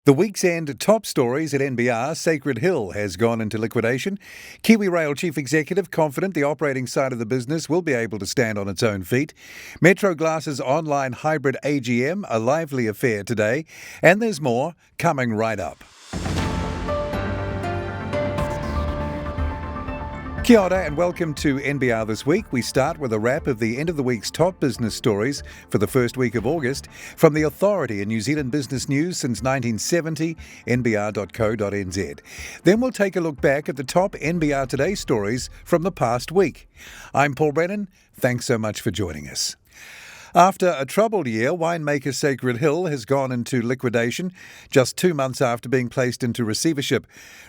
The week's end top stories at NBR. Sacred Hill has gone into liquidation. KIWIRAIL Chief Executive confident the operating side of the business will be able to stand on its own feet. Metro Glass's online hybrid AGM, a lively affair today. And there's more coming right up. Kia ora and welcome to NBR This Week. We start with a wrap of the end of the week's top business stories for the first week of August from the authority in New Zealand business news since 1970, nbr.co.nz. Then we'll take a look back at the top NBR Today stories from the past week. I'm Paul Brennan. Thanks so much for joining us. After a troubled year, winemaker Sacred Hill has gone into liquidation just 2 months after being placed into receivership.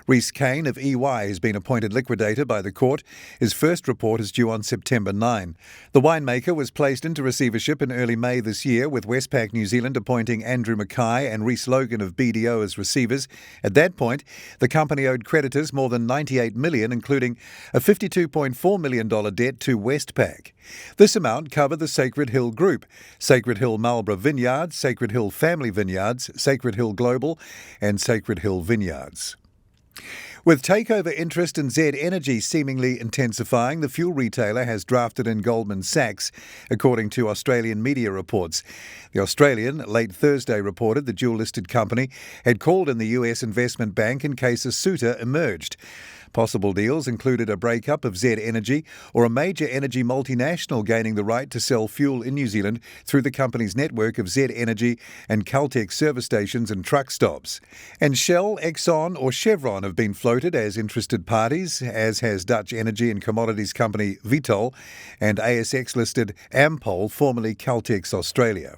Rhys Kane of EY has been appointed liquidator by the court. His first report is due on September 9. The winemaker was placed into receivership in early May this year, with Westpac New Zealand appointing Andrew Mackay and Rhys Logan of BDO as receivers. At that point, the company owed creditors more than $98 million, including a $52.4 million debt to Westpac. This amount covered the Sacred Hill Group, Sacred Hill Marlborough Vineyards, Sacred Hill Family Vineyards, Sacred Hill Global and Sacred Hill Vineyards. With takeover interest in Z Energy seemingly intensifying, the fuel retailer has drafted in Goldman Sachs, according to Australian media reports. The Australian late Thursday reported the dual-listed company had called in the US investment bank in case a suitor emerged. Possible deals included a breakup of Z Energy or a major energy multinational gaining the right to sell fuel in New Zealand through the company's network of Z Energy and Caltex service stations and truck stops. And Shell, Exxon or Chevron have been floated as interested parties, as has Dutch energy and commodities company Vitol and ASX-listed Ampol, formerly Caltex Australia.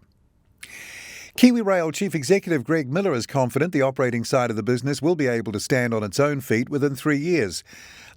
KIWIRAIL Chief Executive Greg Miller is confident the operating side of the business will be able to stand on its own feet within 3 years.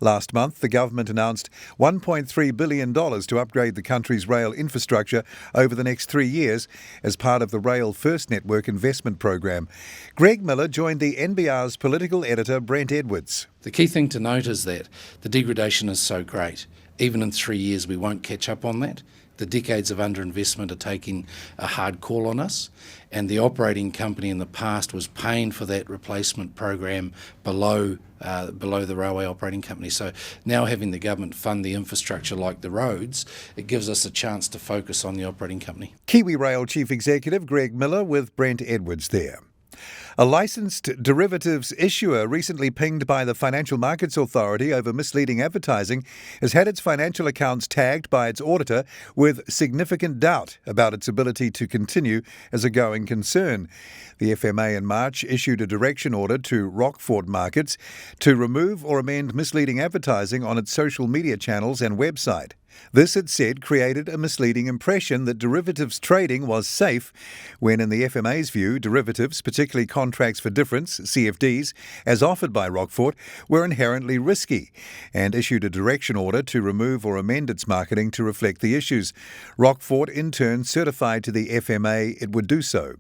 Last month, the government announced $1.3 billion to upgrade the country's rail infrastructure over the next 3 years as part of the Rail First Network investment program. Greg Miller joined the NBR's political editor Brent Edwards. The key thing to note is that the degradation is so great. Even in 3 years, we won't catch up on that. The decades of underinvestment are taking a hard call on us, and the operating company in the past was paying for that replacement program below the railway operating company. So now having the government fund the infrastructure like the roads, it gives us a chance to focus on the operating company. KIWIRAIL Chief Executive Greg Miller with Brent Edwards there. A licensed derivatives issuer recently pinged by the Financial Markets Authority over misleading advertising has had its financial accounts tagged by its auditor with significant doubt about its ability to continue as a going concern. The FMA in March issued a direction order to Rockford Markets to remove or amend misleading advertising on its social media channels and website. This, it said, created a misleading impression that derivatives trading was safe, when in the FMA's view, derivatives, particularly contracts for difference, CFDs, as offered by Rockford, were inherently risky, and issued a direction order to remove or amend its marketing to reflect the issues. Rockford, in turn, certified to the FMA it would do so.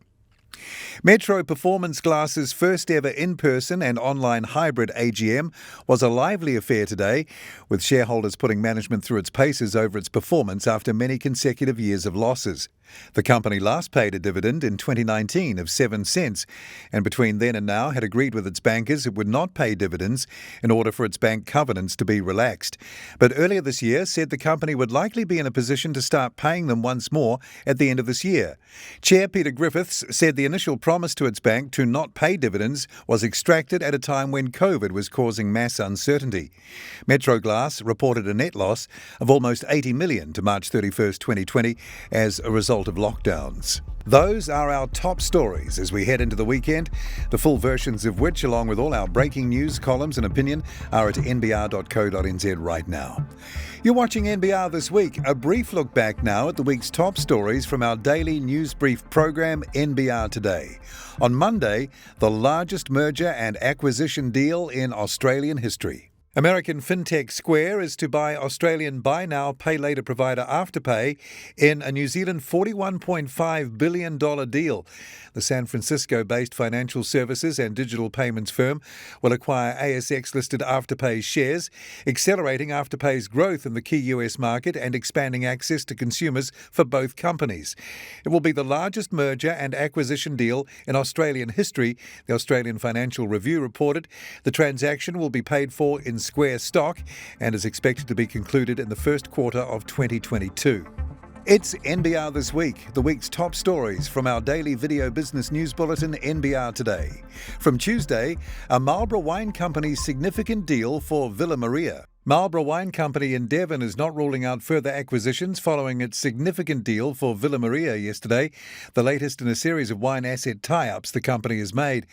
Metro Performance Glass's first ever in-person and online hybrid AGM was a lively affair today, with shareholders putting management through its paces over its performance after many consecutive years of losses. The company last paid a dividend in 2019 of 7 cents, and between then and now had agreed with its bankers it would not pay dividends in order for its bank covenants to be relaxed. But earlier this year said the company would likely be in a position to start paying them once more at the end of this year. Chair Peter Griffiths said the initial promise to its bank to not pay dividends was extracted at a time when COVID was causing mass uncertainty. Metro Glass reported a net loss of almost $80 million to March 31st, 2020 as a result of lockdowns. Those are our top stories as we head into the weekend, the full versions of which, along with all our breaking news, columns and opinion, are at nbr.co.nz right now. You're watching NBR This Week, a brief look back now at the week's top stories from our daily news brief program, NBR Today. On Monday, the largest merger and acquisition deal in Australian history. American fintech Square is to buy Australian buy now, pay later provider Afterpay in a New Zealand $41.5 billion deal. The San Francisco-based financial services and digital payments firm will acquire ASX-listed Afterpay shares, accelerating Afterpay's growth in the key US market and expanding access to consumers for both companies. It will be the largest merger and acquisition deal in Australian history, the Australian Financial Review reported. The transaction will be paid for in Square stock and is expected to be concluded in the first quarter of 2022. It's NBR This Week, the week's top stories from our daily video business news bulletin, NBR Today. From Tuesday, a Marlborough Wine Company's significant deal for Villa Maria. Marlborough Wine Company INDEVIN is not ruling out further acquisitions following its significant deal for Villa Maria yesterday, the latest in a series of wine asset tie-ups the company has made.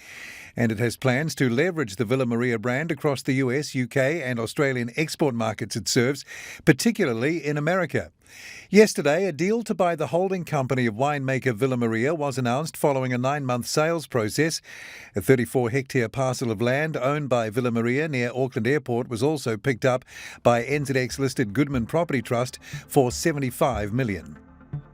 And it has plans to leverage the Villa Maria brand across the US, UK and Australian export markets it serves, particularly in America. Yesterday, a deal to buy the holding company of winemaker Villa Maria was announced following a 9-month sales process. A 34-hectare parcel of land owned by Villa Maria near Auckland Airport was also picked up by NZX-listed Goodman Property Trust for $75 million.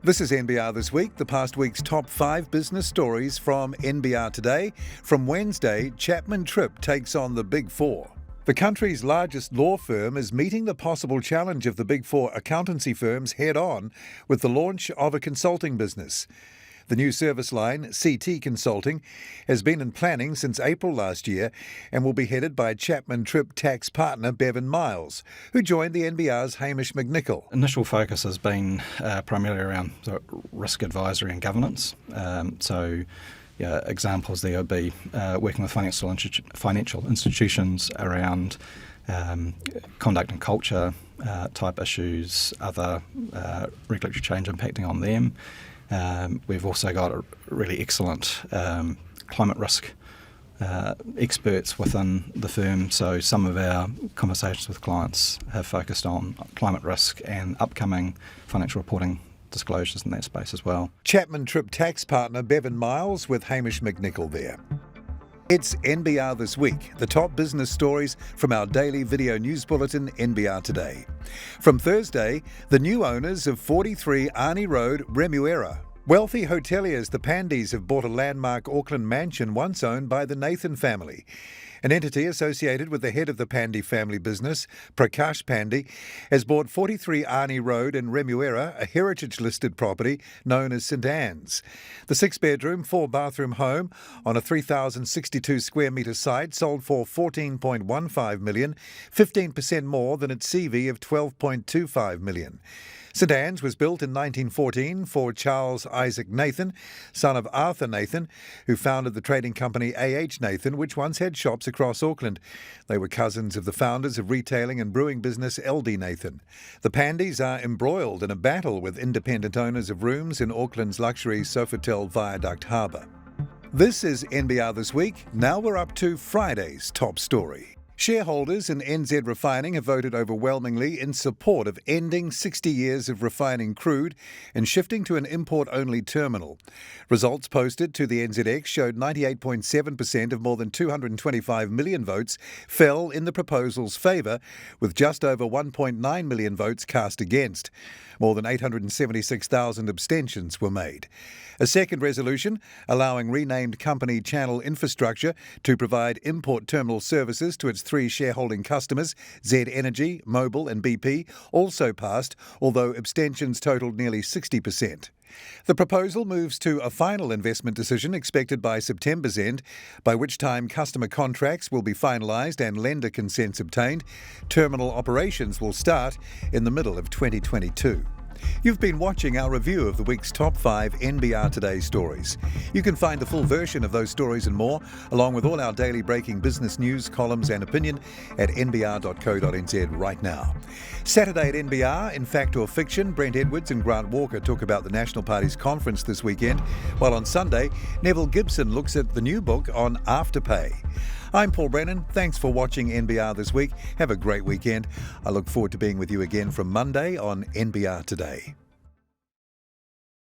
This is NBR This Week, the past week's top 5 business stories from NBR Today. From Wednesday, Chapman Tripp takes on the Big Four. The country's largest law firm is meeting the possible challenge of the Big Four accountancy firms head-on with the launch of a consulting business. The new service line, CT Consulting, has been in planning since April last year and will be headed by Chapman Tripp tax partner Bevan Miles, who joined the NBR's Hamish McNichol. Initial focus has been primarily around risk advisory and governance. Examples there would be working with financial institutions around conduct and culture type issues, other regulatory change impacting on them. We've also got a really excellent climate risk experts within the firm, so some of our conversations with clients have focused on climate risk and upcoming financial reporting disclosures in that space as well. Chapman Tripp tax partner Bevan Miles with Hamish McNichol there. It's NBR This Week, the top business stories from our daily video news bulletin, NBR Today. From Thursday, the new owners of 43 Arnie Road, Remuera. Wealthy hoteliers, the Pandys, have bought a landmark Auckland mansion once owned by the Nathan family. An entity associated with the head of the Pandy family business, Prakash Pandy, has bought 43 Arnie Road in Remuera, a heritage-listed property known as St Anne's. The 6-bedroom, 4-bathroom home on a 3,062 square metre site sold for $14.15 million, 15% more than its CV of $12.25 million. St Anne's was built in 1914 for Charles Isaac Nathan, son of Arthur Nathan, who founded the trading company A.H. Nathan, which once had shops across Auckland. They were cousins of the founders of retailing and brewing business L.D. Nathan. The Pandys are embroiled in a battle with independent owners of rooms in Auckland's luxury Sofitel Viaduct Harbour. This is NBR This Week. Now we're up to Friday's top story. Shareholders in NZ Refining have voted overwhelmingly in support of ending 60 years of refining crude and shifting to an import-only terminal. Results posted to the NZX showed 98.7% of more than 225 million votes fell in the proposal's favour, with just over 1.9 million votes cast against. More than 876,000 abstentions were made. A second resolution, allowing renamed company Channel Infrastructure to provide import terminal services to its 3 shareholding customers, Z Energy, Mobil and BP, also passed, although abstentions totalled nearly 60%. The proposal moves to a final investment decision expected by September's end, by which time customer contracts will be finalised and lender consents obtained. Terminal operations will start in the middle of 2022. You've been watching our review of the week's top 5 NBR Today stories. You can find the full version of those stories and more, along with all our daily breaking business news, columns and opinion at nbr.co.nz right now. Saturday at NBR, In Fact or Fiction, Brent Edwards and Grant Walker talk about the National Party's conference this weekend, while on Sunday, Neville Gibson looks at the new book on Afterpay. I'm Paul Brennan. Thanks for watching NBR This Week. Have a great weekend. I look forward to being with you again from Monday on NBR Today.